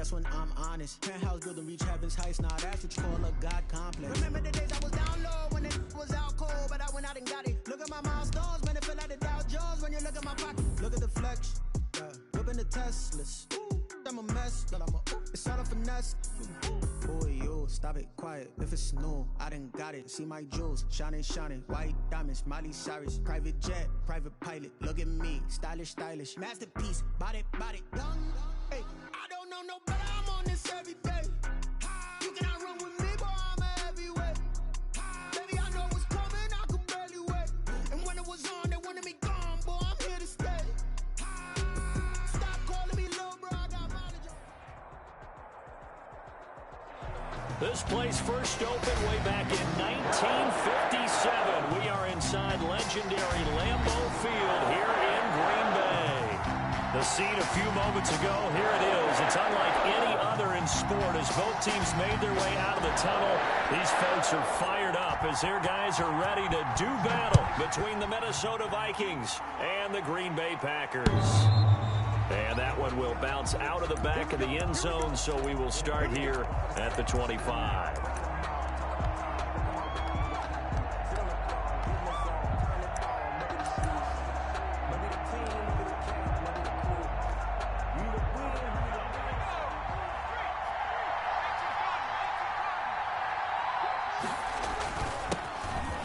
that's when I'm honest. Penthouse building, reach heaven's heights, now that's what you call a God complex. Remember the days I was down low when it was out cold, but I went out and got it. Look at my milestones, man, it feel like the Dow Jones when you look at my pocket. Look at the flex, whipping the Teslas. I'm a mess, but it's all a finesse. Boy, yo, stop it, quiet. If it's new, I done got it. See my jewels, shining, shining. White diamonds, Miley Cyrus. Private jet, private pilot. Look at me, stylish, stylish. Masterpiece, body, young. Hey, I don't know no better. I'm on this every day. You cannot run with me, boy. I'm a heavyweight. Baby, I know what's coming. I could barely wait. And when it was on, they wanted me gone, boy. I'm here to stay. Stop calling me little bro. I got mileage. This place first opened way back in 1957. We are inside legendary Lambeau Field here in Green Bay. The scene a few moments ago, here it is. It's unlike any other in sport as both teams made their way out of the tunnel. These folks are fired up as their guys are ready to do battle between the Minnesota Vikings and the Green Bay Packers. And that one will bounce out of the back of the end zone, so we will start here at the 25.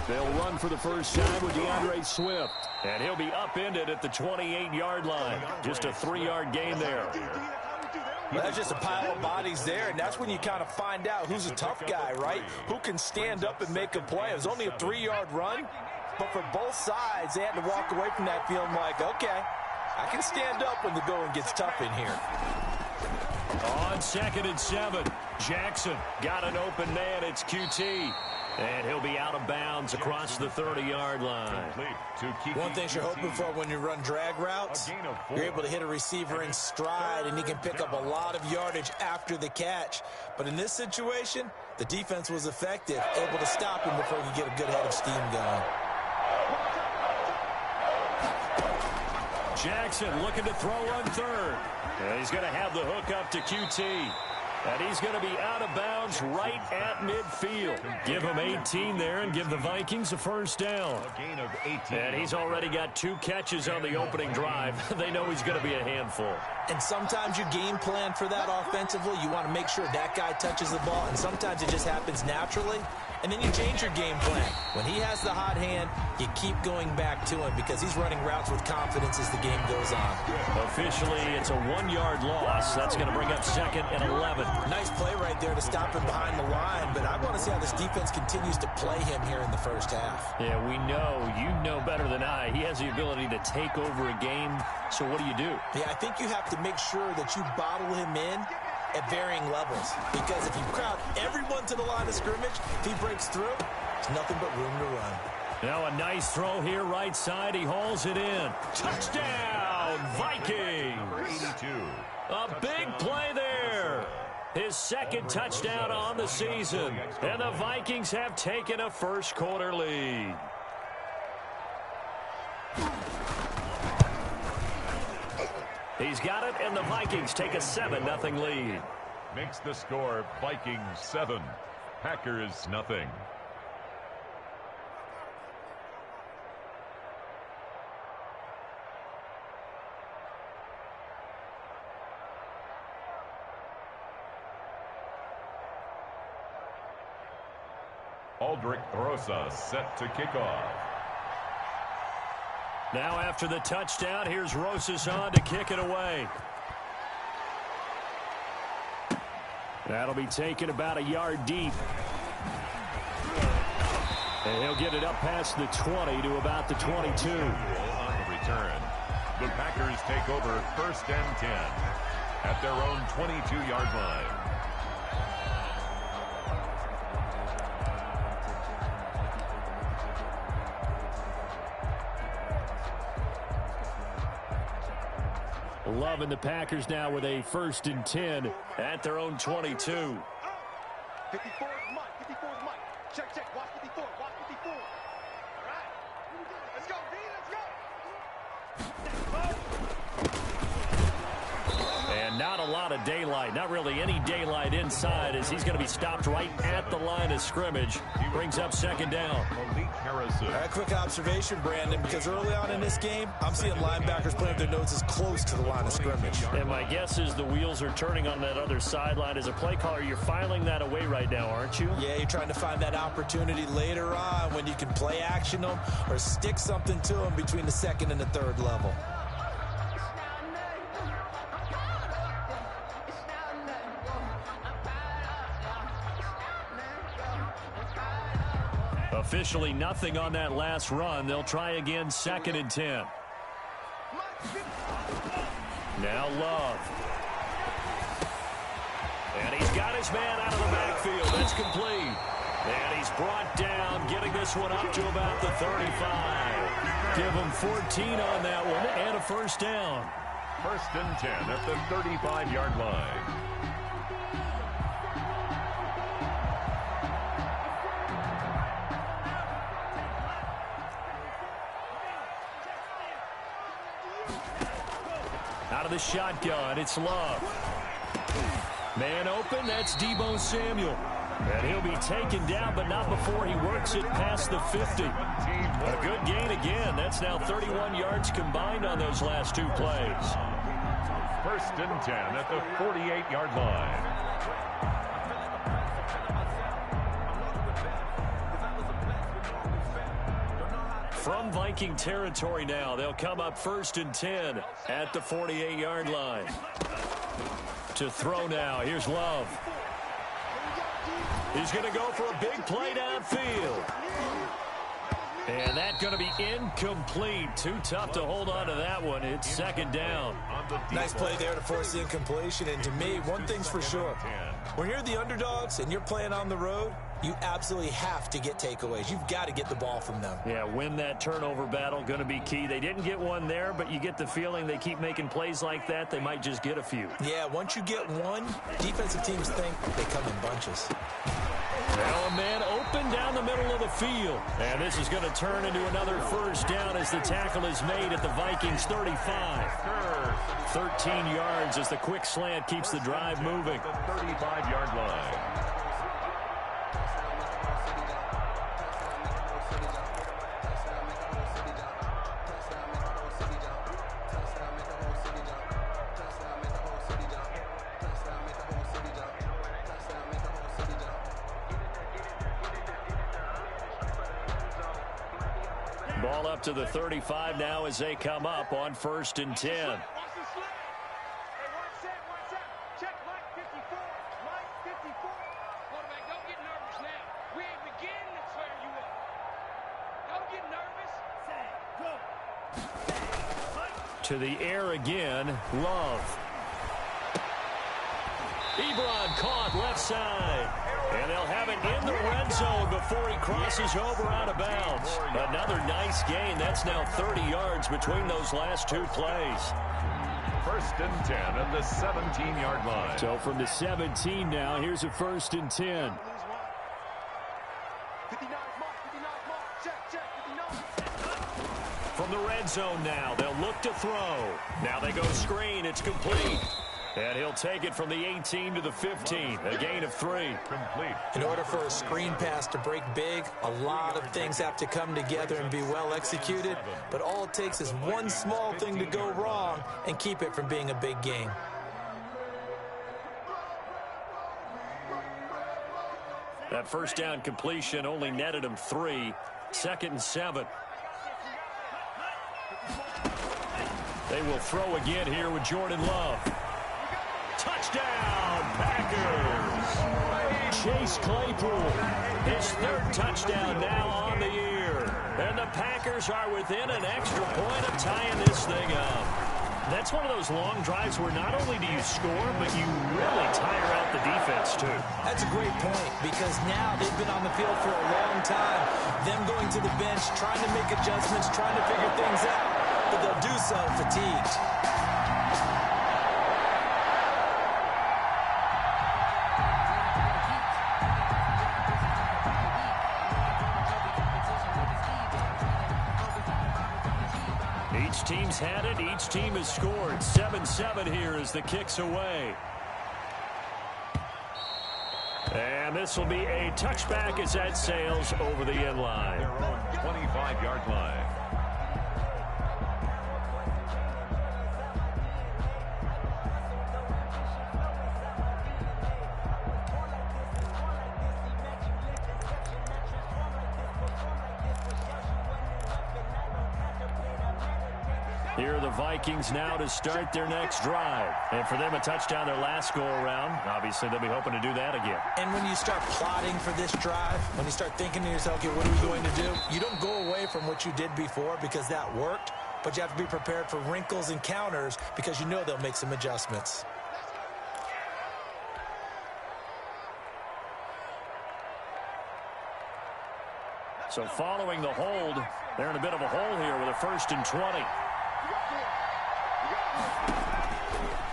They'll run for the first time with DeAndre Swift. And he'll be upended at the 28-yard line. Just a 3-yard gain there. Well, that's just a pile of bodies there, and that's when you kind of find out who's a tough guy, right? Who can stand up and make a play. It was only a 3-yard run, but for both sides, they had to walk away from that feeling like, okay, I can stand up when the going gets tough in here. On 2nd and 7, Jackson got an open man. It's QT. And he'll be out of bounds across the 30-yard line. One thing you're hoping for when you run drag routes, you're able to hit a receiver in stride, and he can pick up a lot of yardage after the catch. But in this situation, the defense was effective, able to stop him before he could get a good head of steam going. Jackson looking to throw on 3rd. And he's going to have the hook up to QT. And he's going to be out of bounds right at midfield. Give him 18 there and give the Vikings a first down. A gain of 18. And he's already got 2 catches on the opening drive. They know he's going to be a handful. And sometimes you game plan for that offensively. You want to make sure that guy touches the ball. And sometimes it just happens naturally. And then you change your game plan. When he has the hot hand, you keep going back to him because he's running routes with confidence as the game goes on. Officially, it's a 1-yard loss. That's going to bring up 2nd and 11. Nice play right there to stop him behind the line, but I want to see how this defense continues to play him here in the first half. Yeah, we know. You know better than I. He has the ability to take over a game, so what do you do? Yeah, I think you have to make sure that you bottle him in at varying levels, because if you crowd everyone to the line of scrimmage, if he breaks through, there's nothing but room to run. Now a nice throw here right side. He hauls it in. Touchdown, Vikings! 82. A big play there. His 2nd touchdown on the season. And the Vikings have taken a first-quarter lead. He's got it, and the Vikings take a 7-0 lead. Makes the score Vikings 7, Packers nothing. Aldrich Rosa set to kick off. Now after the touchdown, here's Rosas on to kick it away. That'll be taken about a yard deep. And he'll get it up past the 20 to about the 22. On the return, the Packers take over 1st and 10 at their own 22-yard line. Loving the Packers now with a 1st and 10 at their own 22. 54 is Mike. 54 is Mike. Check. Watch 54. Watch 54. All right. Let's go, D. Let's go. And not a lot of daylight, not really any daylight inside, as he's going to be stopped right at the line of scrimmage. Brings up second down. A quick observation, Brandon, because early on in this game, I'm seeing linebackers playing with their noses close to the line of scrimmage. And my guess is the wheels are turning on that other sideline. As a play caller, you're filing that away right now, aren't you? Yeah, you're trying to find that opportunity later on when you can play action them or stick something to them between the second and the third level. Officially nothing on that last run. They'll try again, 2nd and 10. Now Love. And he's got his man out of the backfield. That's complete. And he's brought down, getting this one up to about the 35. Give him 14 on that one and a first down. 1st and 10 at the 35-yard line. Out of the shotgun, it's Love. Man open, that's Deebo Samuel. And he'll be taken down, but not before he works it past the 50. A good gain again. That's now 31 yards combined on those last two plays. 1st and 10 at the 48-yard line. From Viking territory now, they'll come up 1st and 10 at the 48-yard line. To throw now, here's Love. He's going to go for a big play downfield. And that's going to be incomplete. Too tough to hold on to that one. It's 2nd down. Nice play there to force the incompletion. And to me, one thing's for sure. When you're the underdogs and you're playing on the road, you absolutely have to get takeaways. You've got to get the ball from them. Yeah, win that turnover battle, going to be key. They didn't get one there, but you get the feeling they keep making plays like that, they might just get a few. Yeah, once you get one, defensive teams think they come in bunches. Well, a man open down the middle of the field. And this is going to turn into another first down as the tackle is made at the Vikings 35. 13 yards as the quick slant keeps the drive moving. 35-yard line. Ball up to the 35 now as they come up on 1st and 10. To the air again, Love. Ebron caught left side. And they'll have it in the red zone before he crosses over out of bounds. Another nice gain. That's now 30 yards between those last two plays. 1st and 10 at the 17-yard line. So from the 17 now, here's a 1st and 10. From the red zone now, they'll look to throw. Now they go screen. It's complete. And he'll take it from the 18 to the 15. A gain of 3. Complete. In order for a screen pass to break big, a lot of things have to come together and be well executed. But all it takes is one small thing to go wrong and keep it from being a big game. That first down completion only netted him 3. 2nd and 7. They will throw again here with Jordan Love. Touchdown, Packers! Chase Claypool, his 3rd touchdown now on the year. And the Packers are within an extra point of tying this thing up. That's one of those long drives where not only do you score, but you really tire out the defense, too. That's a great point, because now they've been on the field for a long time. Them going to the bench, trying to make adjustments, trying to figure things out, but they'll do so fatigued. Each team teams had it. Each team has scored. 7-7 here as the kick's away. And this will be a touchback as that sails over the end line. Their own 25-yard line. Here are the Vikings now to start their next drive. And for them, a touchdown their last go-around. Obviously, they'll be hoping to do that again. And when you start plotting for this drive, when you start thinking to yourself, okay, what are we going to do? You don't go away from what you did before because that worked, but you have to be prepared for wrinkles and counters because you know they'll make some adjustments. So following the hold, they're in a bit of a hole here with a 1st and 20.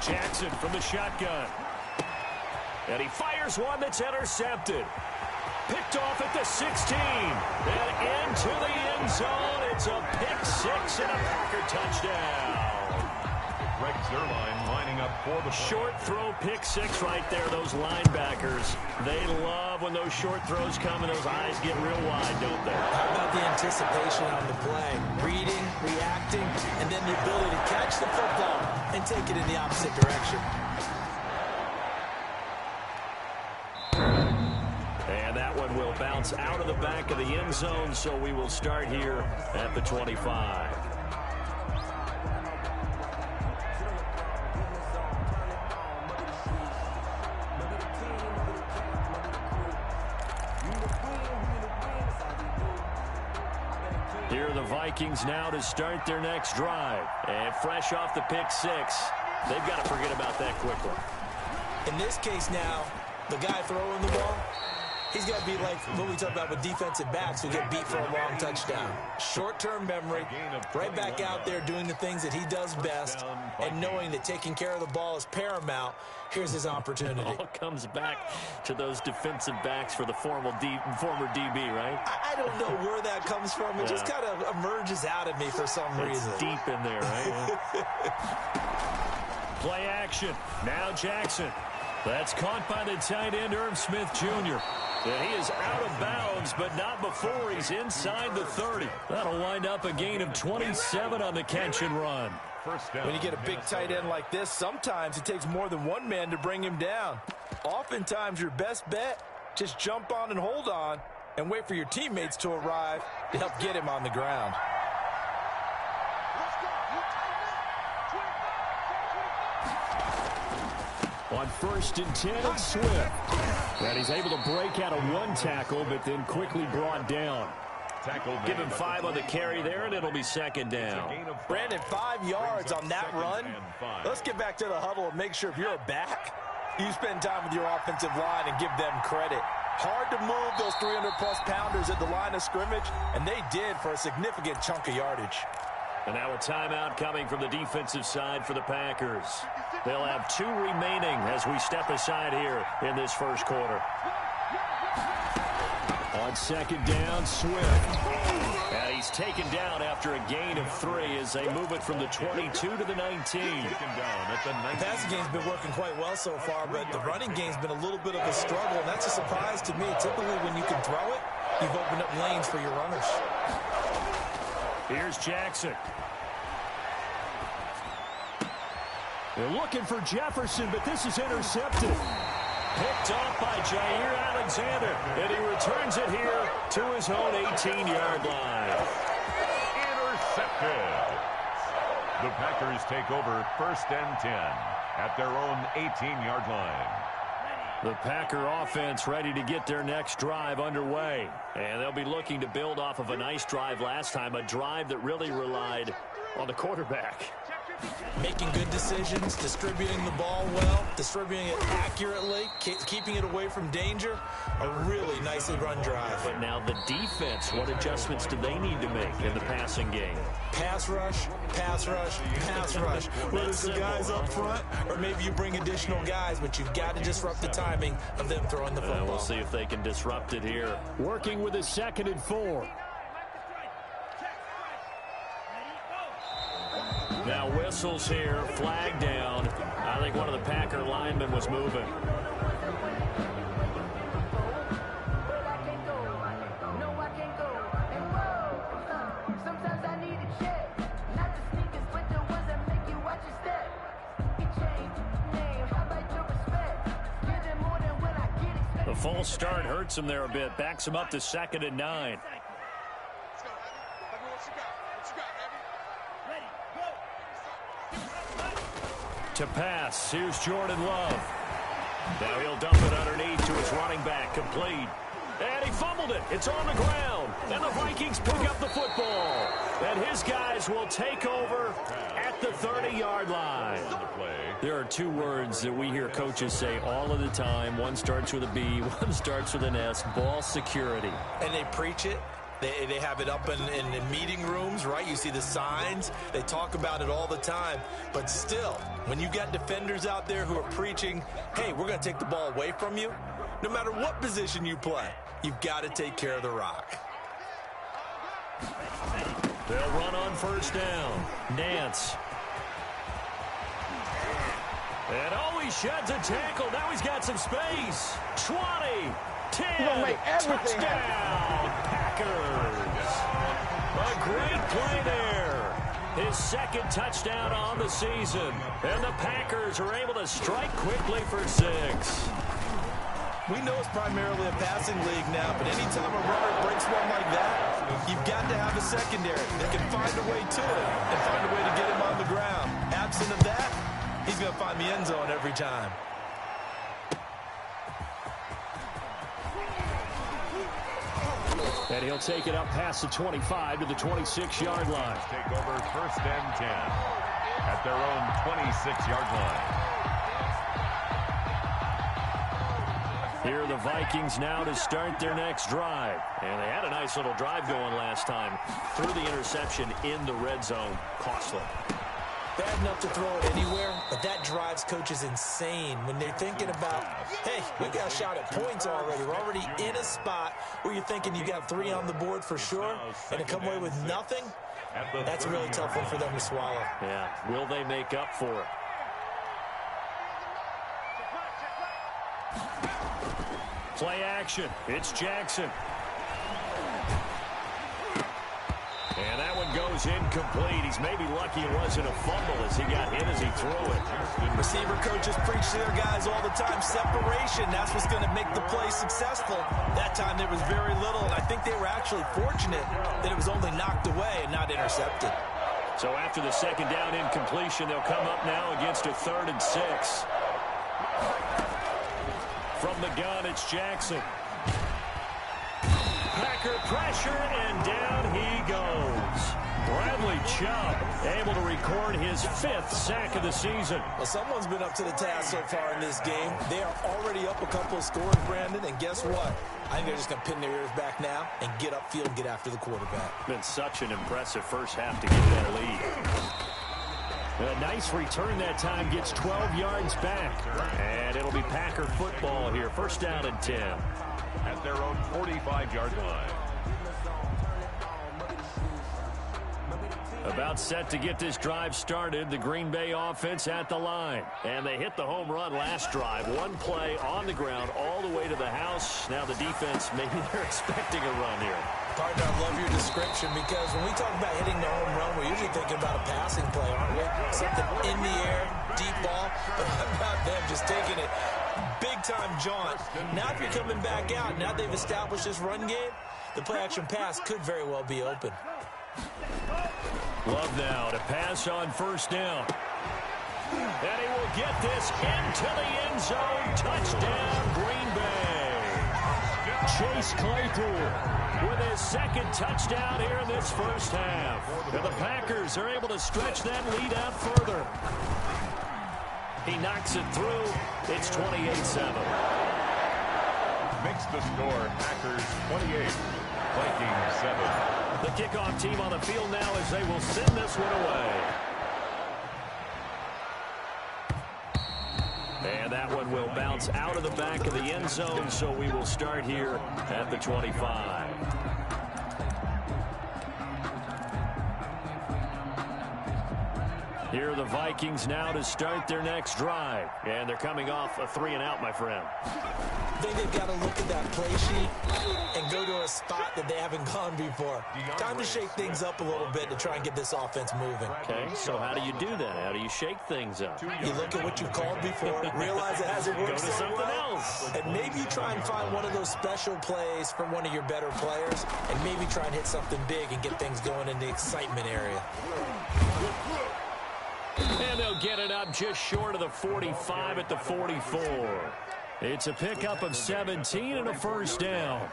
Jackson from the shotgun. And he fires one that's intercepted. Picked off at the 16. And into the end zone. It's a pick six and a Packer touchdown. Greg Zuerlein lining up for the short throw pick six right there. Those linebackers, they love when those short throws come and those eyes get real wide, don't they? How about the anticipation on the play? Reading, reacting, and then the ability to catch the football and take it in the opposite direction. And that one will bounce out of the back of the end zone, so we will start here at the 25. Here are the Vikings now to start their next drive. And fresh off the pick six, they've got to forget about that quickly. In this case now, the guy throwing the ball, he's got to be like what we talk about with defensive backs who get beat for a long touchdown. Short-term memory, right back out there doing the things that he does best, and knowing that taking care of the ball is paramount. Here's his opportunity. It all comes back to those defensive backs for the former DB, right? I don't know where that comes from. It just kind of emerges out of me for some reason. It's deep in there, right? Play action. Now Jackson. That's caught by the tight end, Irv Smith Jr. And he is out of bounds, but not before he's inside the 30. That'll wind up a gain of 27 on the catch and run. When you get a big tight end like this, sometimes it takes more than one man to bring him down. Oftentimes, your best bet, just jump on and hold on and wait for your teammates to arrive to help get him on the ground. On 1st and 10, it's Swift. And he's able to break out of one tackle, but then quickly brought down. Give him 5 on the carry there, and it'll be 2nd down. Brandon, 5 yards on that run. Let's get back to the huddle and make sure if you're a back, you spend time with your offensive line and give them credit. Hard to move those 300-plus pounders at the line of scrimmage, and they did for a significant chunk of yardage. And now a timeout coming from the defensive side for the Packers. They'll have 2 remaining as we step aside here in this first quarter. On 2nd down, Swift. And he's taken down after a gain of 3 as they move it from the 22 to the 19. The passing game's been working quite well so far, but the running game's been a little bit of a struggle, and that's a surprise to me. Typically, when you can throw it, you've opened up lanes for your runners. Here's Jackson. They're looking for Jefferson, but this is intercepted. Picked off by Jair Alexander, and he returns it here to his own 18-yard line. Intercepted. The Packers take over 1st and 10 at their own 18-yard line. The Packer offense ready to get their next drive underway. And they'll be looking to build off of a nice drive last time, a drive that really relied on the quarterback. Making good decisions, distributing the ball well, distributing it accurately, keeping it away from danger. A really nicely run drive. But now the defense, what adjustments do they need to make in the passing game? Pass rush, pass rush, pass rush. Whether it's the guys up front or maybe you bring additional guys, but you've got to disrupt the timing of them throwing the football. We'll see if they can disrupt it here. Working with a 2nd and 4. whistles here. Flag down. I think one of the Packer linemen was moving. The false start hurts him there a bit. Backs him up to 2nd and 9. To pass. Here's Jordan Love. Now he'll dump it underneath to his running back. Complete. And he fumbled it. It's on the ground. And the Vikings pick up the football. And his guys will take over at the 30-yard line. There are two words that we hear coaches say all of the time. One starts with a B, one starts with an S. Ball security. And they preach it. They have it up in meeting rooms, right? You see the signs. They talk about it all the time. But still, when you got defenders out there who are preaching, hey, we're going to take the ball away from you, no matter what position you play, you've got to take care of the rock. They'll run on first down. Nance. And he sheds a tackle. Now he's got some space. 20, 10, touchdown, Packers. A great play there. His second touchdown on the season. And the Packers are able to strike quickly for 6. We know it's primarily a passing league now, but anytime a runner breaks one like that, you've got to have a secondary that can find a way to it and find a way to get him on the ground. Absent of that, he's going to find the end zone every time. And he'll take it up past the 25 to the 26-yard line. Take over first and 10 at their own 26-yard line. Here are the Vikings now to start their next drive. And they had a nice little drive going last time. Threw the interception in the red zone. Costly. Bad enough to throw it anywhere, but that drives coaches insane when they're thinking about, hey, we got a shot at points already. We're already in a spot where you're thinking you got 3 on the board for sure, and to come away with nothing, that's a really tough one for them to swallow. Yeah, will they make up for it? Play action. It's Jackson. And that one goes incomplete. He's maybe lucky it wasn't a fumble as he got hit as he threw it. Receiver coaches preach to their guys all the time. Separation, that's what's going to make the play successful. That time there was very little, and I think they were actually fortunate that it was only knocked away and not intercepted. So after the second down incompletion, they'll come up now against a 3rd and 6. From the gun, it's Jackson. Packer pressure, and down he goes. Bradley Chubb able to record his 5th sack of the season. Well, someone's been up to the task so far in this game. They are already up a couple of scores, Brandon, and guess what? I think they're just going to pin their ears back now and get upfield and get after the quarterback. Been such an impressive first half to get that lead. A nice return that time, gets 12 yards back. And it'll be Packer football here. First down and 10. At their own 45-yard line. About set to get this drive started. The Green Bay offense at the line. And they hit the home run last drive. One play on the ground all the way to the house. Now the defense, maybe they're expecting a run here. Partner, I love your description because when we talk about hitting the home run, we're usually thinking about a passing play, aren't we? Something in the air, deep ball. But how about them just taking it big-time jaunt? Now if you're coming back out, now they've established this run game, the play-action pass could very well be open. Love now to pass on first down. And he will get this into the end zone. Touchdown, Green Bay. Chase Claypool with his 2nd touchdown here in this first half. And the Packers are able to stretch that lead out further. He knocks it through. It's 28-7. Makes the score Packers 28, Vikings 7. The kickoff team on the field now as they will send this one away. And that one will bounce out of the back of the end zone, so we will start here at the 25. Here are the Vikings now to start their next drive. And they're coming off a 3-and-out, my friend. I think they've got to look at that play sheet and go to a spot that they haven't gone before. Time to shake things up a little bit to try and get this offense moving. Okay, so how do you do that? How do you shake things up? You look at what you called before, realize it hasn't worked Go to so something well, else. and maybe you try and find one of those special plays from one of your better players, and maybe try and hit something big and get things going in the excitement area. And they'll get it up just short of the 45 at the 44. It's a pickup of 17 and a first down.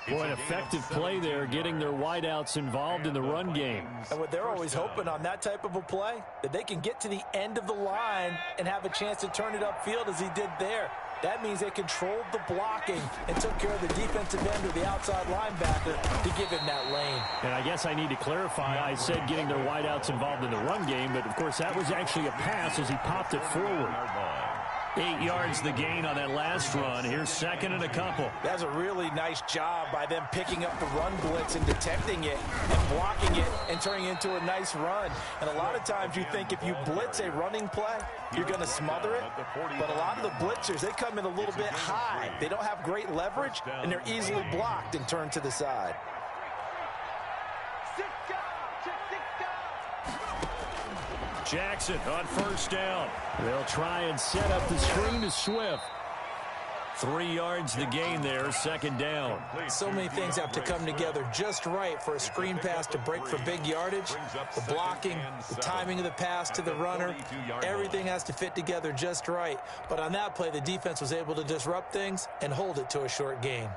Boy, an effective play there, getting their wideouts involved in the run game. And what they're always hoping on that type of a play, that they can get to the end of the line and have a chance to turn it upfield as he did there. That means they controlled the blocking and took care of the defensive end or the outside linebacker to give him that lane. And I guess I need to clarify, I said getting their wideouts involved in the run game, but of course that was actually a pass as he popped it forward. 8 yards the gain on that last run. Here's second and a couple. That's a really nice job by them picking up the run blitz and detecting it and blocking it and turning it into a nice run. And a lot of times you think if you blitz a running play, you're going to smother it. But a lot of the blitzers, they come in a little bit high. They don't have great leverage, and they're easily blocked and turned to the side. Jackson on first down. They'll try and set up the screen to Swift. 3 yards the gain there, second down. So many things have to come together just right for a screen pass to break for big yardage. The blocking, the timing of the pass to the runner, everything has to fit together just right. But on that play, the defense was able to disrupt things and hold it to a short gain.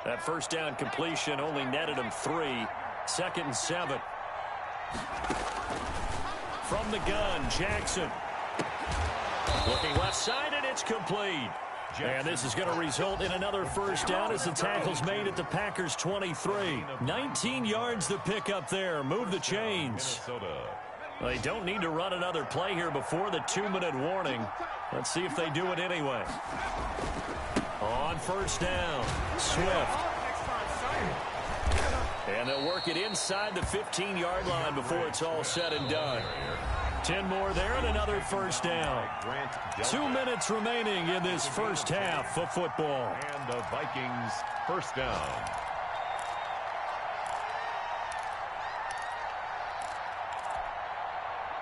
That first down completion only netted him 3. Second and 7. From the gun, Jackson. Looking left side, and it's complete. And this is going to result in another first down as the tackle's made at the Packers' 23. 19 yards the pickup there. Move the chains. They don't need to run another play here before the 2-minute warning. Let's see if they do it anyway. On first down, Swift. And they'll work it inside the 15-yard line before it's all said and done. 10 more there and another first down. 2 minutes remaining in this first half of football. And the Vikings first down.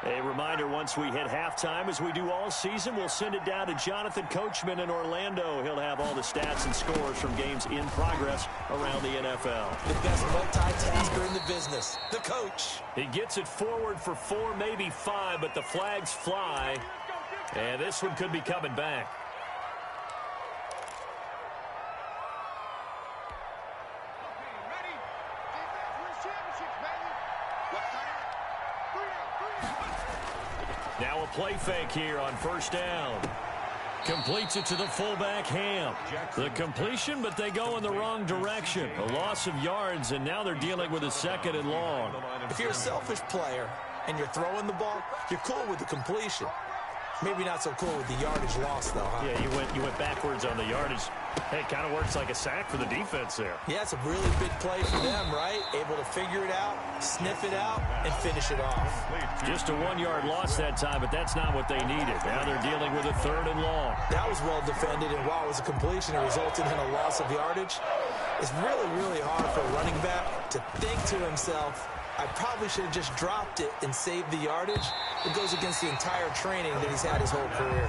A reminder, once we hit halftime, as we do all season, we'll send it down to Jonathan Coachman in Orlando. He'll have all the stats and scores from games in progress around the NFL. The best multitasker in the business, the coach. He gets it forward for 4, maybe 5, but the flags fly. And this one could be coming back. Now a play fake here on first down. Completes it to the fullback, Ham. The completion, but they go in the wrong direction. A loss of yards, and now they're dealing with a second and long. If you're a selfish player and you're throwing the ball, you're cool with the completion. Maybe not so cool with the yardage loss, though, huh? Yeah, you went backwards on the yardage. Hey, it kind of works like a sack for the defense there. Yeah, it's a really big play for them, right? Able to figure it out, sniff it out, and finish it off. Just a 1-yard loss that time, but that's not what they needed. Now they're dealing with a third and long. That was well defended, and while it was a completion, it resulted in a loss of yardage. It's really, really hard for a running back to think to himself, I probably should have just dropped it and saved the yardage. It goes against the entire training that he's had his whole career.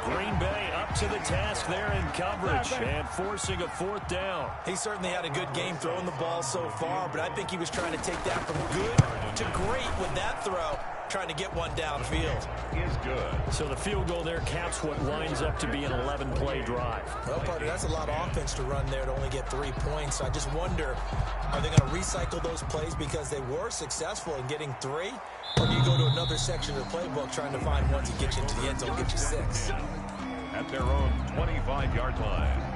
Green Bay up to the task there in coverage and forcing a fourth down. He certainly had a good game throwing the ball so far, but I think he was trying to take that from good to great with that throw, trying to get one downfield. Is good. So the field goal there caps what winds up to be an 11-play drive. Well, partner, that's a lot of offense to run there to only get 3 points. So I just wonder, are they going to recycle those plays because they were successful in getting 3? Or do you go to another section of the playbook trying to find ones that get you into the end zone, get you 6? At their own 25-yard line.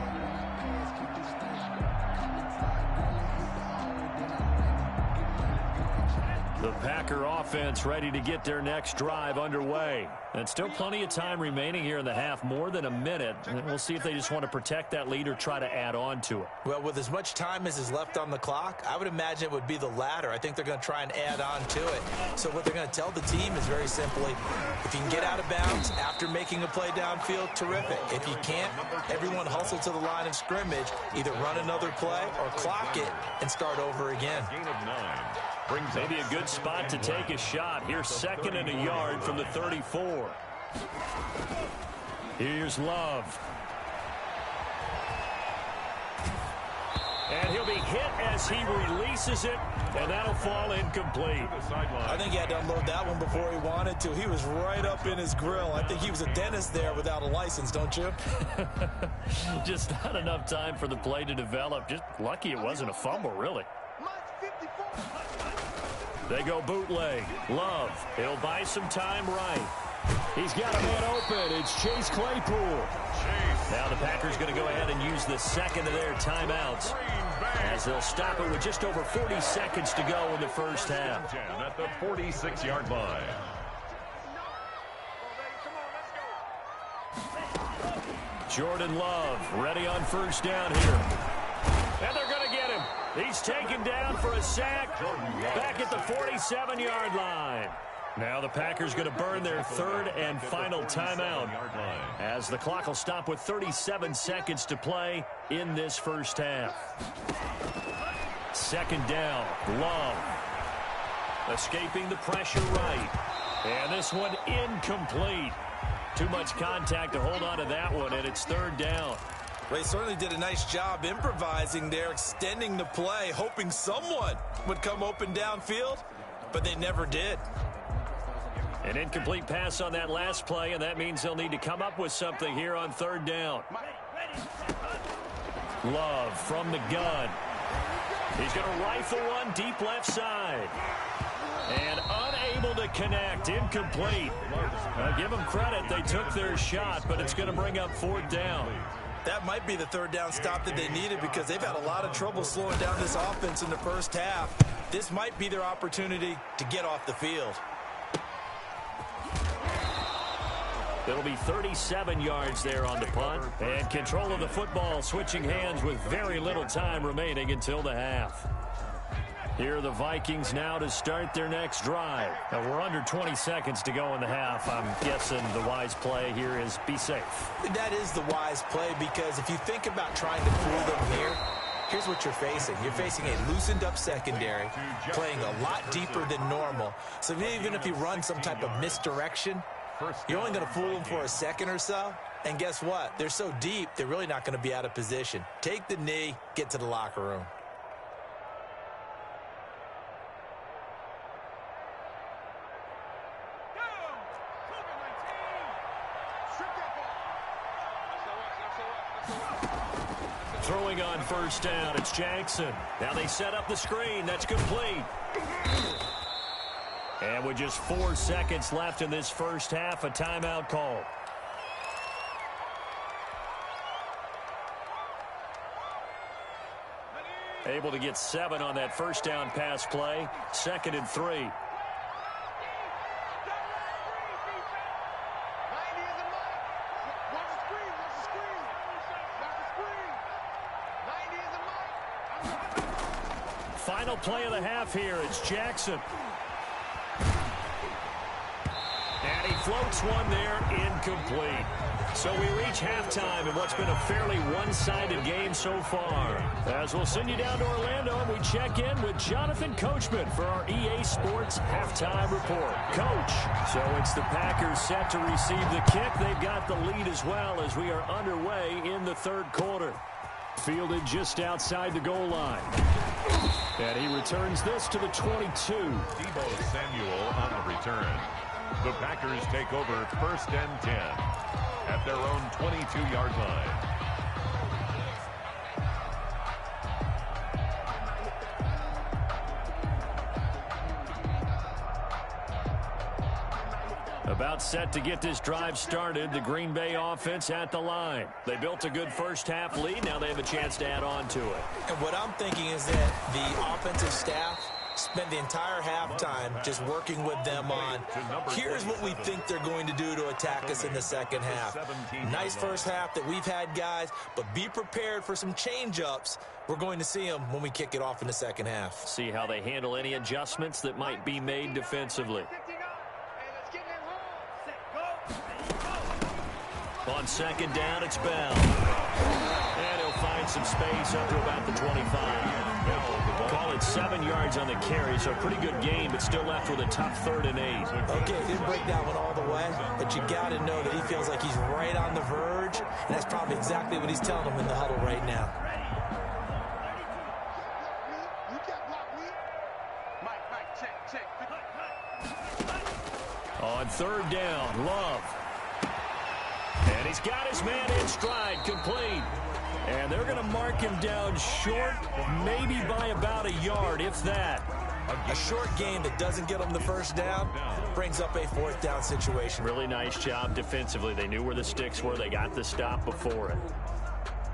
The Packer offense ready to get their next drive underway. And still plenty of time remaining here in the half, more than a minute. We'll see if they just want to protect that lead or try to add on to it. Well, with as much time as is left on the clock, I would imagine it would be the latter. I think they're going to try and add on to it. So what they're going to tell the team is very simply, if you can get out of bounds after making a play downfield, terrific. If you can't, everyone hustle to the line of scrimmage, either run another play or clock it and start over again. Gain of 9. Brings maybe a good spot to take a shot. Here's 2nd and a yard from the 34. Here's Love. And he'll be hit as he releases it, and that'll fall incomplete. I think he had to unload that one before he wanted to. He was right up in his grill. I think he was a dentist there without a license, don't you? Just not enough time for the play to develop. Just lucky it wasn't a fumble, really. They go bootleg. Love. He'll buy some time right. He's got a man open. It's Chase Claypool. Now the Packers going to go ahead and use the second of their timeouts, as they'll stop it with just over 40 seconds to go in the first half. At the 46-yard line. Jordan Love ready on first down here. And they're going to get him. He's taken down for a sack back at the 47-yard line. Now the Packers going to burn their 3rd and final timeout, as the clock will stop with 37 seconds to play in this first half. 2nd down, Love. Escaping the pressure right. And this one incomplete. Too much contact to hold on to that one, and it's 3rd down. They certainly did a nice job improvising there, extending the play, hoping someone would come open downfield, but they never did. An incomplete pass on that last play, and that means they'll need to come up with something here on 3rd down. Love from the gun. He's going to rifle one deep left side. And unable to connect, incomplete. Give them credit, they took their shot, but it's going to bring up 4th down. That might be the 3rd down stop that they needed, because they've had a lot of trouble slowing down this offense in the first half. This might be their opportunity to get off the field. It'll be 37 yards there on the punt. And control of the football switching hands with very little time remaining until the half. Here are the Vikings now to start their next drive. Now we're under 20 seconds to go in the half. I'm guessing the wise play here is be safe. That is the wise play, because if you think about trying to fool them here, here's what you're facing. You're facing a loosened up secondary, playing a lot deeper than normal. So even if you run some type of misdirection, you're only going to fool them for a second or so. And guess what? They're so deep, they're really not going to be out of position. Take the knee, get to the locker room. Throwing on first down, it's Jackson. Now they set up the screen. That's complete. And with just 4 seconds left in this first half, a timeout call. Able to get 7 on that first down pass play. 2nd and 3. Final play of the half here. It's Jackson. And he floats one there, incomplete. So we reach halftime in what's been a fairly one-sided game so far. As we'll send you down to Orlando, and we check in with Jonathan Coachman for our EA Sports Halftime Report. Coach, so it's the Packers set to receive the kick. They've got the lead as well as we are underway in the 3rd quarter. Fielded just outside the goal line. And he returns this to the 22. Deebo Samuel on the return. The Packers take over 1st and 10 at their own 22-yard line. About set to get this drive started, the Green Bay offense at the line. They built a good first half lead. Now they have a chance to add on to it. And what I'm thinking is that the offensive staff spent the entire halftime just working with them on, here's what we think they're going to do to attack us in the second half. Nice first half that we've had, guys, but be prepared for some change-ups. We're going to see them when we kick it off in the second half. See how they handle any adjustments that might be made defensively. On second down, it's Bell. And he'll find some space up to about the 25. Call it 7 yards on the carry, so a pretty good game, but still left with a tough 3rd and 8. Okay, didn't break that one all the way, but you got to know that he feels like he's right on the verge, and that's probably exactly what he's telling them in the huddle right now. On 3rd down, Love. And he's got his man in stride, complete. And they're going to mark him down short, maybe by about a yard, if that. A short gain that doesn't get them the first down brings up a 4th down situation. Really nice job defensively. They knew where the sticks were. They got the stop before it.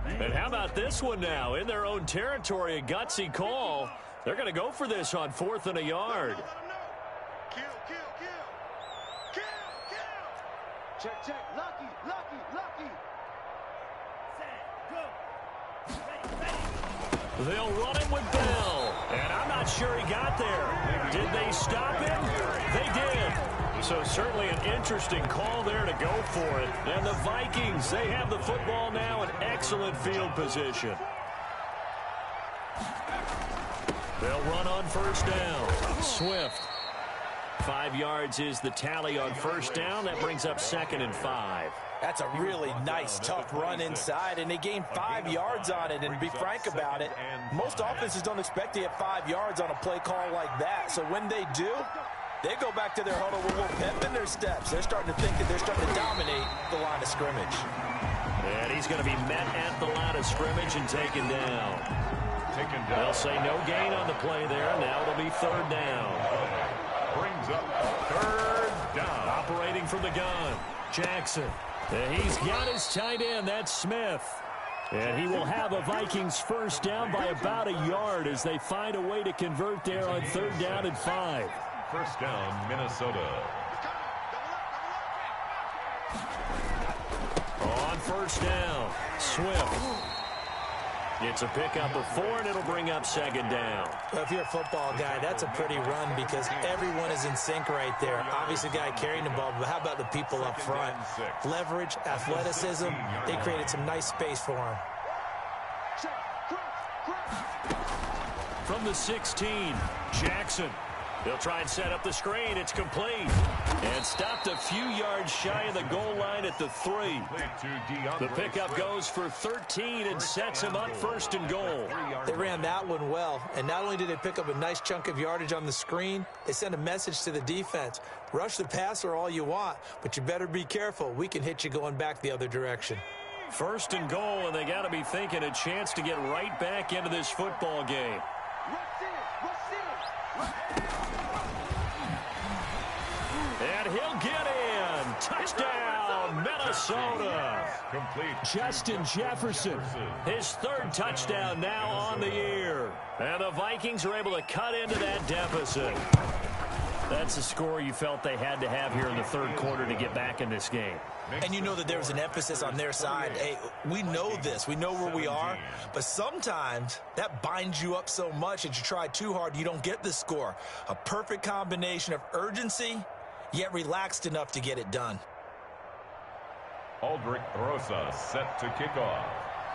And how about this one now? In their own territory, a gutsy call. They're going to go for this on 4th and a yard. Check, check. Lucky, lucky, lucky. They'll run him with Bell. And I'm not sure he got there. Did they stop him? They did. So certainly an interesting call there to go for it. And the Vikings, they have the football now in excellent field position. They'll run on 1st down. Swift. 5 yards is the tally on 1st down. That brings up 2nd and 5. That's a really nice, tough run inside, and they gained 5 yards on it. And to be frank about it, most offenses don't expect to get 5 yards on a play call like that. So when they do, they go back to their huddle with a little pep in their steps. They're starting to think that they're starting to dominate the line of scrimmage. And he's going to be met at the line of scrimmage and taken down. They'll say no gain on the play there. Now it'll be 3rd down. Brings up 3rd down. Operating from the gun, Jackson. And he's got his tight end, that's Smith. And he will have a Vikings 1st down by about a yard as they find a way to convert there on 3rd down and 5. 1st down, Minnesota. On 1st down, Swift. It's a pickup of 4, and it'll bring up 2nd down. Well, if you're a football guy, that's a pretty run because everyone is in sync right there. Obviously, the guy carrying the ball, but how about the people up front? Leverage, athleticism, they created some nice space for him. From the 16, Jackson. They'll try and set up the screen. It's complete. And stopped a few yards shy of the goal line at the 3. The pickup goes for 13 and sets him up 1st and goal. They ran that one well. And not only did they pick up a nice chunk of yardage on the screen, they sent a message to the defense. Rush the passer all you want, but you better be careful. We can hit you going back the other direction. 1st and goal, and they got to be thinking a chance to get right back into this football game. And he'll get in. Touchdown, Minnesota. Complete. Justin Jefferson, his 3rd touchdown now on the year. And the Vikings are able to cut into that deficit. That's the score you felt they had to have here in the 3rd quarter to get back in this game. And you know that there was an emphasis on their side. Hey, we know this. We know where we are. But sometimes that binds you up so much that you try too hard, you don't get the score. A perfect combination of urgency, yet relaxed enough to get it done. Aldrich Rosas set to kick off.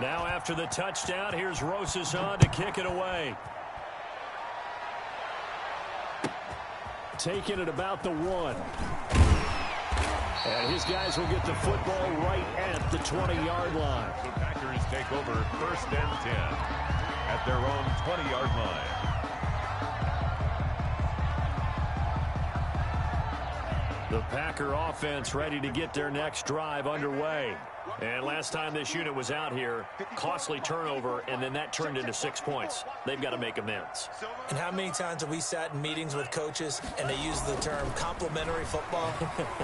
Now after the touchdown, here's Rosas on to kick it away. Taking it about the 1. And his guys will get the football right at the 20-yard line. The Packers take over 1st and 10 at their own 20-yard line. The Packer offense ready to get their next drive underway. And last time this unit was out here, costly turnover, and then that turned into 6 points. They've got to make amends. And how many times have we sat in meetings with coaches and they use the term complementary football?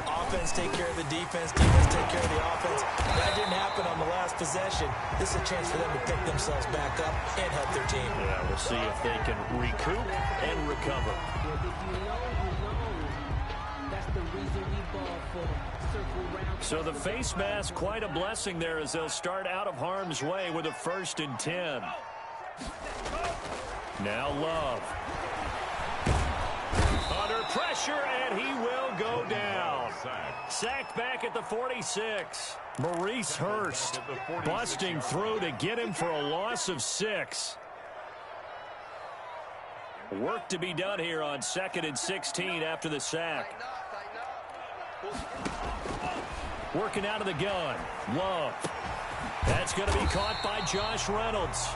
Offense take care of the defense, defense take care of the offense. That didn't happen on the last possession, this is a chance for them to pick themselves back up and help their team. Yeah, we'll see if they can recoup and recover. So the face mask, quite a blessing there as they'll start out of harm's way with a 1st and 10. Now Love. Under pressure, and he will go down. Sacked back at the 46. Maurice Hurst busting through to get him for a loss of 6. Work to be done here on 2nd and 16 after the sack. Working out of the gun. Love. That's going to be caught by Josh Reynolds.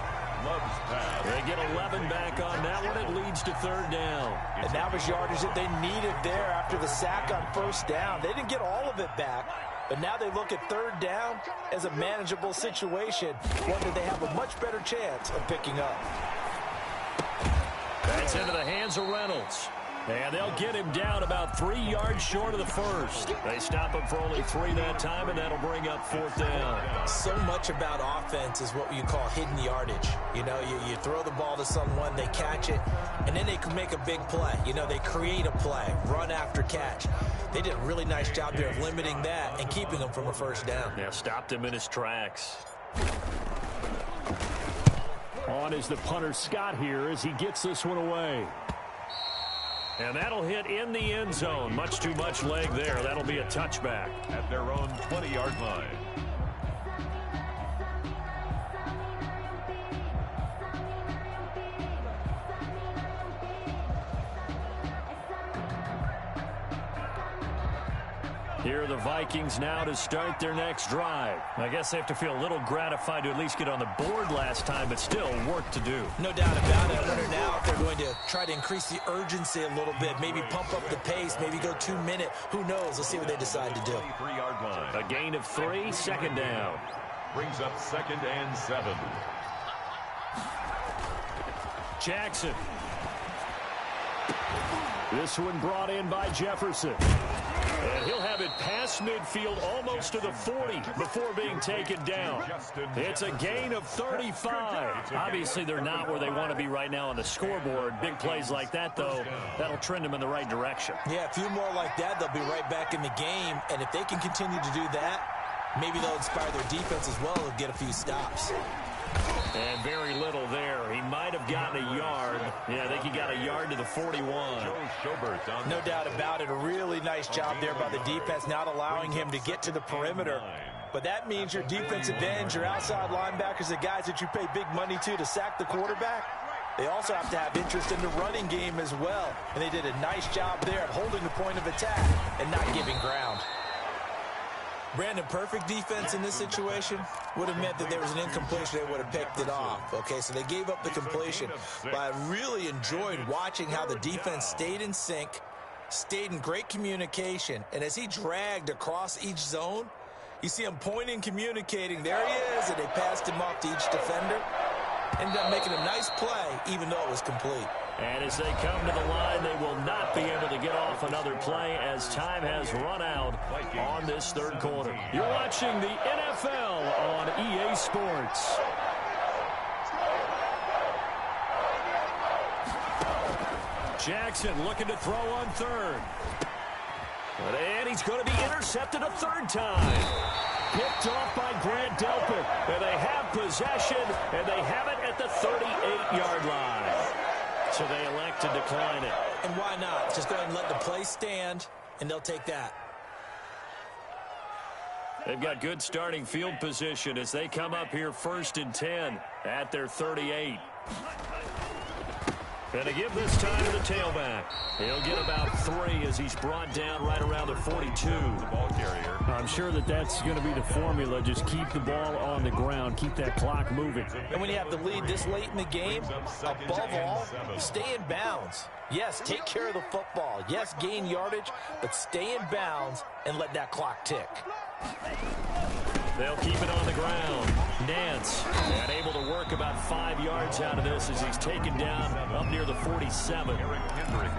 Love's pass. They get 11 back on that one. It leads to 3rd down. And that was yardage that they needed there after the sack on 1st down. They didn't get all of it back, but now they look at 3rd down as a manageable situation, one that they have a much better chance of picking up. That's into the hands of Reynolds. And they'll get him down about 3 yards short of the 1st. They stop him for only 3 that time, and that'll bring up 4th down. So much about offense is what you call hidden yardage. You know, you throw the ball to someone, they catch it, and then they can make a big play. You know, they create a play, run after catch. They did a really nice job there of limiting that and keeping him from a 1st down. Yeah, stopped him in his tracks. On is the punter Scott here as he gets this one away. And that'll hit in the end zone. Much too much leg there. That'll be a touchback. At their own 20-yard line. Here are the Vikings now to start their next drive. I guess they have to feel a little gratified to at least get on the board last time, but still work to do. No doubt about it. I wonder now if they're going to try to increase the urgency a little bit, maybe pump up the pace, maybe go 2-minute. Who knows? Let's see what they decide to do. 23-yard line. A gain of 3, 2nd down. Brings up 2nd and 7. Jackson. This one brought in by Jefferson. And he'll have it past midfield almost to the 40 before being taken down. It's a gain of 35. Obviously, they're not where they want to be right now on the scoreboard. Big plays like that, though, that'll trend them in the right direction. Yeah, a few more like that, they'll be right back in the game. And if they can continue to do that, maybe they'll inspire their defense as well and get a few stops. And very little there. He might have gotten a yard. Yeah, I think he got a yard to the 41. No doubt about it. A really nice job there by the defense, not allowing him to get to the perimeter. But that means your defensive ends, your outside linebackers, the guys that you pay big money to sack the quarterback, they also have to have interest in the running game as well. And they did a nice job there of holding the point of attack and not giving ground. Brandon, perfect defense in this situation would have meant that there was an incompletion. They would have picked it off. Okay, so they gave up the completion. But I really enjoyed watching how the defense stayed in sync, stayed in great communication. And as he dragged across each zone, you see him pointing, communicating. There he is, and they passed him off to each defender. Ended up making a nice play, even though it was complete. And as they come to the line, they will not be able to get off another play as time has run out on this 3rd quarter. You're watching the NFL on EA Sports. Jackson looking to throw on 3rd. And he's going to be intercepted a 3rd time. Picked off by Grant Delpit. And they have possession, and they have it at the 38-yard line. So they elect to decline it. And why not? Just go ahead and let the play stand, and they'll take that. They've got good starting field position as they come up here 1st and 10 at their 38. And to give this time to the tailback. He'll get about 3 as he's brought down right around the 42. The ball carrier. I'm sure that's going to be the formula. Just keep the ball on the ground. Keep that clock moving. And when you have the lead this late in the game, above all, stay in bounds. Yes, take care of the football. Yes, gain yardage, but stay in bounds and let that clock tick. They'll keep it on the ground. Nance unable to work about 5 yards out of this as he's taken down up near the 47.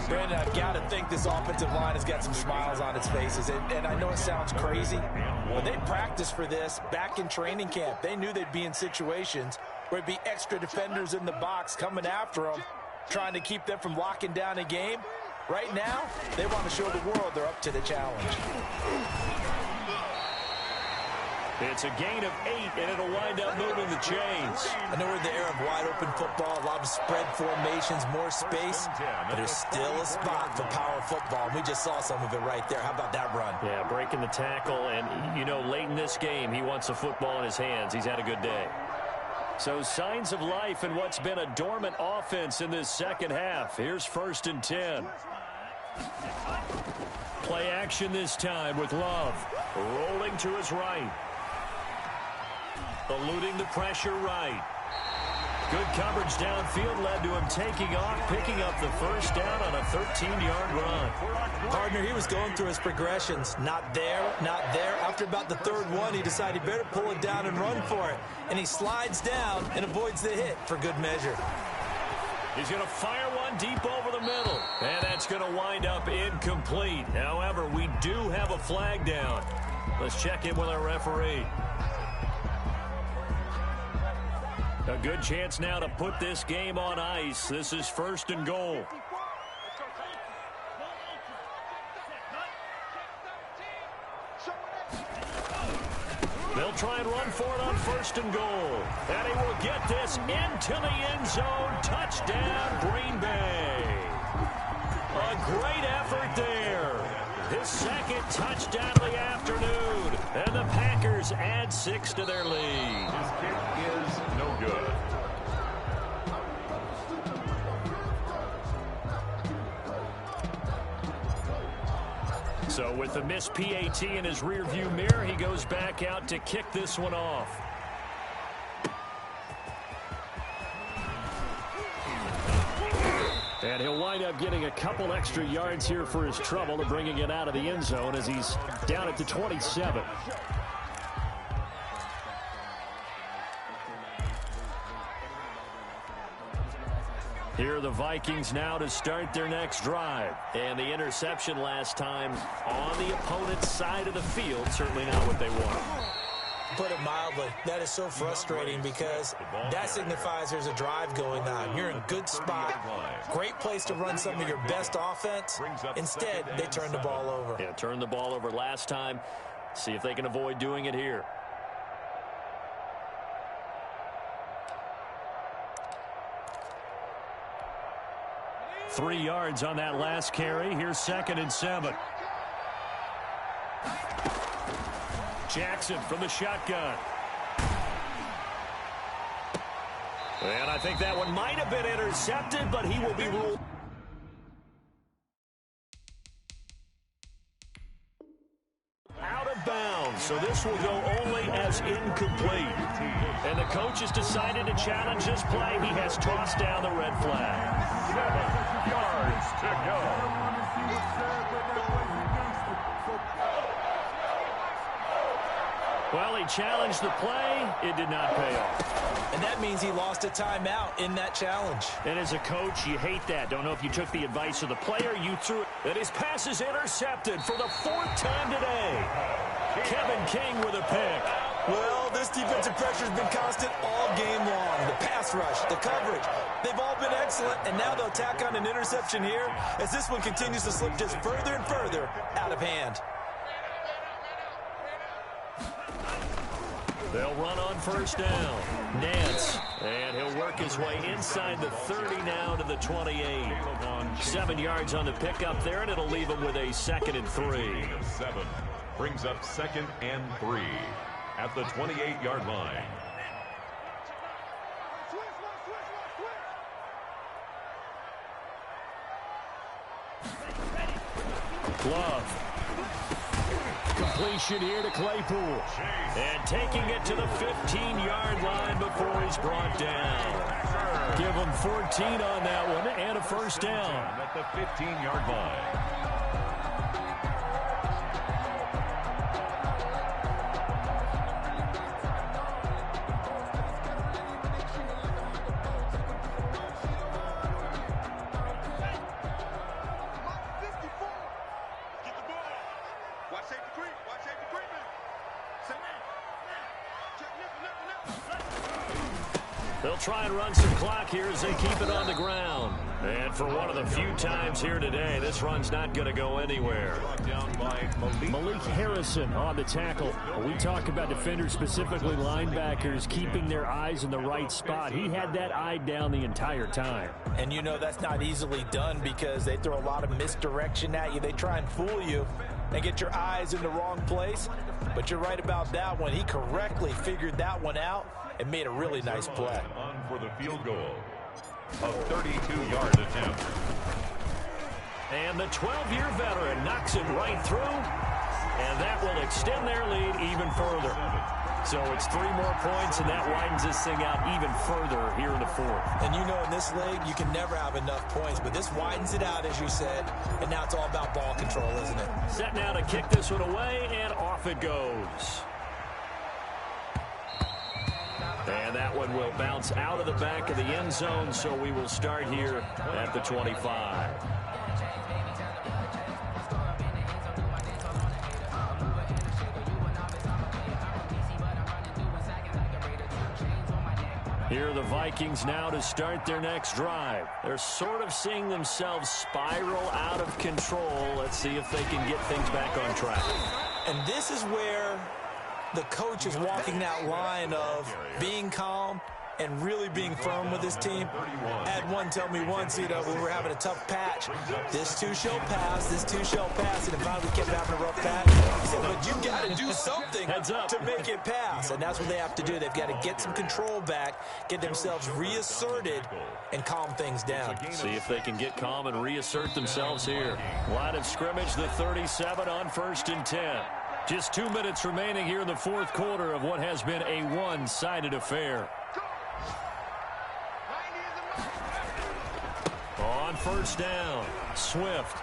Brandon, I've got to think this offensive line has got some smiles on its faces. And I know it sounds crazy, When they practiced for this back in training camp, they knew they'd be in situations where it'd be extra defenders in the box coming after them, trying to keep them from locking down a game. Right now, they want to show the world they're up to the challenge. It's a gain of 8, and it'll wind up moving the chains. I know we're in the era of wide-open football, a lot of spread formations, more space, but there's still a spot for power football. We just saw some of it right there. How about that run? Yeah, breaking the tackle, and, you know, late in this game, he wants the football in his hands. He's had a good day. So signs of life in what's been a dormant offense in this second half. Here's 1st and 10. Play action this time with Love. Rolling to his right. Eluding the pressure right. Good coverage downfield led to him taking off, picking up the first down on a 13-yard run. Partner, he was going through his progressions. Not there, not there. After about the 3rd one, he decided he better pull it down and run for it. And he slides down and avoids the hit for good measure. He's going to fire one deep over the middle. And that's going to wind up incomplete. However, we do have a flag down. Let's check in with our referee. A good chance now to put this game on ice. This is 1st and goal. They'll try and run for it on 1st and goal. And he will get this into the end zone. Touchdown, Green Bay. A great effort there. His 2nd touchdown of the afternoon. And the Packers add 6 to their lead. His kick is no good. So with the missed PAT in his rearview mirror, he goes back out to kick this one off. And he'll wind up getting a couple extra yards here for his trouble and bringing it out of the end zone as he's down at the 27. Here are the Vikings now to start their next drive. And the interception last time on the opponent's side of the field, certainly not what they want. Put it mildly, that is so frustrating because that signifies there's a drive going on. You're in a good spot, great place to run some of your best offense. Instead, they turn the ball over. Yeah, turned the ball over last time. See if they can avoid doing it here. Three yards on that last carry. Here's 2nd and 7. Jackson from the shotgun. And I think that one might have been intercepted, but he will be ruled. Out of bounds, so this will go only as incomplete. And the coach has decided to challenge this play. He has tossed down the red flag. 7 yards to go. Well, he challenged the play. It did not pay off. And that means he lost a timeout in that challenge. And as a coach, you hate that. Don't know if you took the advice of the player, you threw it. And his pass is intercepted for the 4th time today. Kevin King with a pick. Well, this defensive pressure has been constant all game long. The pass rush, the coverage, they've all been excellent. And now they'll tack on an interception here as this one continues to slip just further and further out of hand. They'll run on 1st down. Nance. And he'll work his way inside the 30 now to the 28. 7 yards on the pickup there, and it'll leave him with a 2nd and 3. 7 brings up 2nd and 3 at the 28-yard line. Love. Completion here to Claypool. And taking it to the 15-yard line before he's brought down. Give him 14 on that one and a 1st down. At the 15-yard line. They'll try and run some clock here as they keep it on the ground. And for one of the few times here today, this run's not going to go anywhere. Malik Harrison on the tackle. We talk about defenders, specifically linebackers, keeping their eyes in the right spot. He had that eye down the entire time. And you know that's not easily done because they throw a lot of misdirection at you. They try and fool you and get your eyes in the wrong place. But you're right about that one. He correctly figured that one out and made a really nice play. On for the field goal. A 32-yard attempt. And the 12-year veteran knocks it right through. And that will extend their lead even further. So it's 3 more points, and that widens this thing out even further here in the fourth. And you know in this league, you can never have enough points. But this widens it out, as you said. And now it's all about ball control, isn't it? Set now to kick this one away, and off it goes. And that one will bounce out of the back of the end zone, so we will start here at the 25. Here are the Vikings now to start their next drive. They're sort of seeing themselves spiral out of control. Let's see if they can get things back on track. And this is where the coach is walking that line of being calm and really being firm with his team. I had one tell me once, when we were having a tough patch, this too shall pass, this too shall pass, and if finally kept having a rough patch, he said, but you got to do something to make it pass, and that's what they have to do. They've got to get some control back, get themselves reasserted, and calm things down. See if they can get calm and reassert themselves here. Line of scrimmage, the 37 on 1st and 10. Just 2 minutes remaining here in the fourth quarter of what has been a one-sided affair. On 1st down, Swift.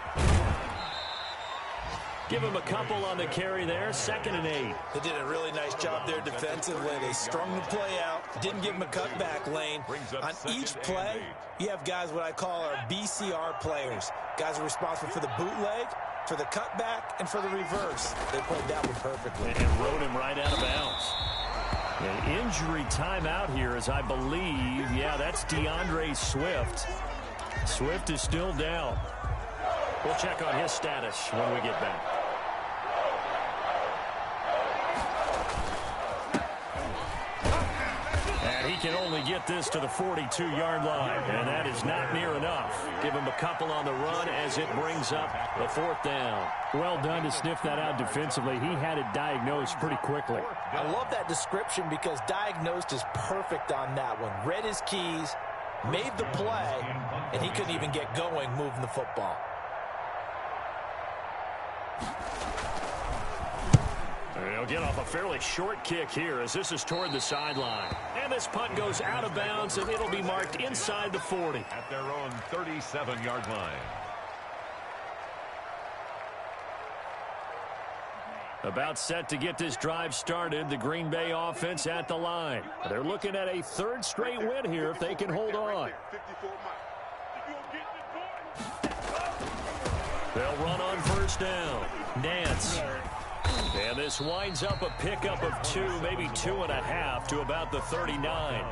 Give him a couple on the carry there, 2nd and 8. They did a really nice job there defensively. They strung the play out, didn't give him a cutback lane. On each play, you have guys what I call our BCR players. Guys are responsible for the bootleg, for the cutback, and for the reverse. They played that one perfectly. And rode him right out of bounds. An injury timeout here, as I believe, that's DeAndre Swift. Swift is still down. We'll check on his status when we get back. And he can only get this to the 42-yard line, and that is not near enough. Give him a couple on the run as it brings up the 4th down. Well done to sniff that out defensively. He had it diagnosed pretty quickly. I love that description because diagnosed is perfect on that one. Read his keys, made the play, and he couldn't even get going moving the football. They'll get off a fairly short kick here as this is toward the sideline. And this punt goes out of bounds, and it'll be marked inside the 40. At their own 37-yard line. About set to get this drive started, the Green Bay offense at the line. They're looking at a 3rd straight win here if they can hold on. They'll run on 1st down. Nance. And this winds up a pickup of 2, maybe 2.5 to about the 39.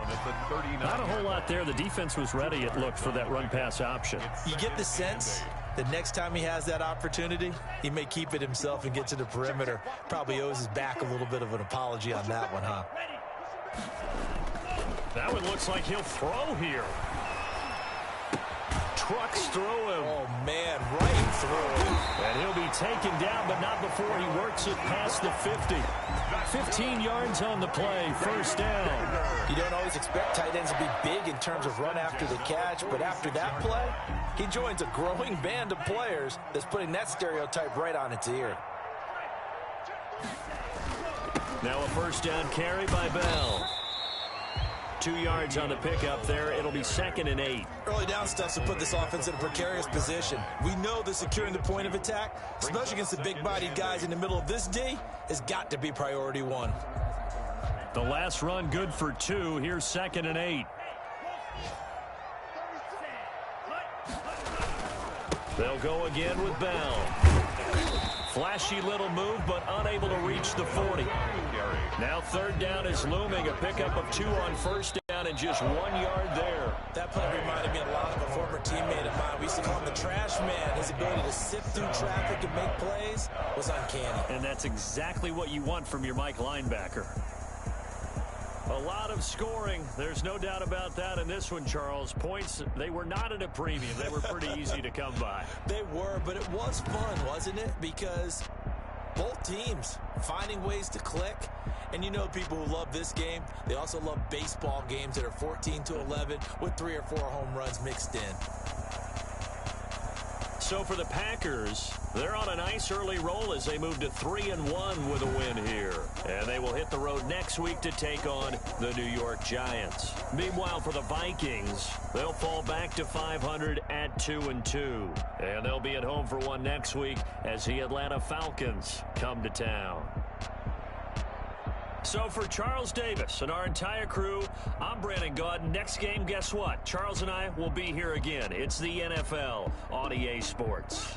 Not a whole lot there. The defense was ready, it looked, for that run-pass option. You get the sense that next time he has that opportunity, he may keep it himself and get to the perimeter. Probably owes his back a little bit of an apology on that one, huh? That one looks like he'll throw here. Trucks through him. Oh, man, right through. And he'll be taken down, but not before he works it past the 50. 15 yards on the play, 1st down. You don't always expect tight ends to be big in terms of run after the catch, but after that play, he joins a growing band of players that's putting that stereotype right on its ear. Now a 1st down carry by Bell. 2 yards on the pickup there. It'll be 2nd and 8. Early down stuff to put this offense in a precarious position. We know that securing the point of attack, especially against the big-bodied guys in the middle of this D, has got to be priority 1. The last run good for 2. Here's 2nd and 8. They'll go again with Bell. Flashy little move, but unable to reach the 40. Now third down is looming. A pickup of 2 on first down and just 1 yard there. That play reminded me a lot of a former teammate of mine. We used to call him the trash man. His ability to sift through traffic and make plays was uncanny. And that's exactly what you want from your Mike linebacker. A lot of scoring. There's no doubt about that in this one, Charles. Points, they were not at a premium. They were pretty easy to come by. They were, but it was fun, wasn't it? Because both teams finding ways to click. And you know people who love this game, they also love baseball games that are 14-11 with 3 or 4 home runs mixed in. So for the Packers, they're on a nice early roll as they move to 3-1 with a win here. And they will hit the road next week to take on the New York Giants. Meanwhile, for the Vikings, they'll fall back to 500 at 2-2. And they'll be at home for one next week as the Atlanta Falcons come to town. So for Charles Davis and our entire crew, I'm Brandon Gaudin. Next game, guess what? Charles and I will be here again. It's the NFL on EA Sports.